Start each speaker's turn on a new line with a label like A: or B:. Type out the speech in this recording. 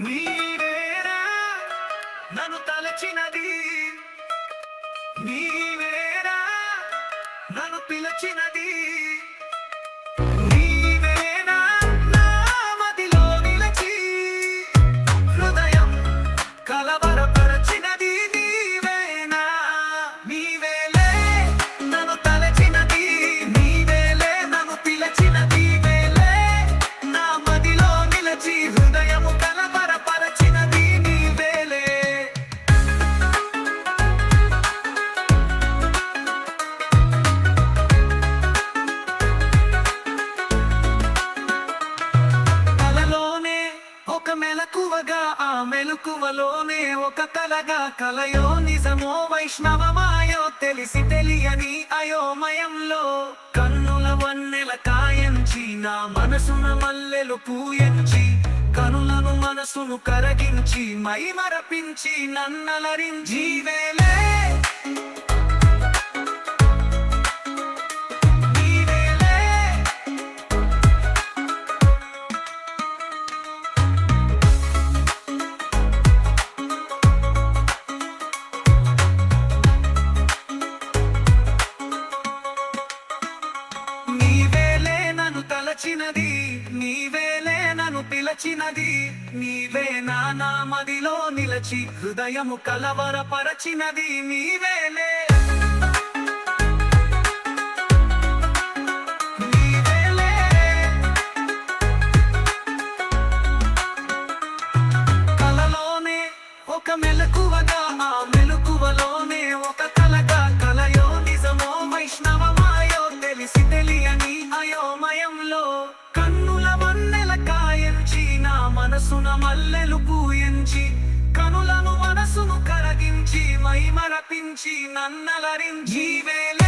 A: నీవేరా నన్ను తలచినది, నీవేరా నన్ను పిలచినది, నీవేనా నా మదిలో నిలచి హృదయం కలవరపరచినది, నీవేనా నీవేలే నన్ను తలచినది, నీవేలే నన్ను పిలచినది, నీవేలే నా మదిలో నిలచి హృదయము కలవరపరచినది, నీవేలే. కలలోనే ఒక మెలకువగా, ఆ మెలకువలోనే ఒక కలగా, కలయో నిజమో వైష్ణవమాయో తెలిసి తెలియని అయోమయంలో కన్నుల వన్నెల కాయంచి నా మనసున మల్లెలు పూయంచి కనులను మనసును కరగించి మై మరపించి నన్నలరించి వేలే నీవేలే నన్ను తలచినది, నీవేలే నన్ను పిలచినది, నీవే నా మదిలో నిలచి హృదయము కలవరపరచినది, నీవేలే నీవేలే. కలలోనే ఒక మెలకువగా, ఆ మెలకువలోనే ఒక కలగా, కలయో నిజమో వైష్ణవమాయో తెలిసి తెలియని అయోమయంలో కన్నుల వన్నెల కాయంచి నా మనసున మల్లెలు పూయించి కనులను మనసును కరగించి మై మరపించి నన్నలరించి వేలే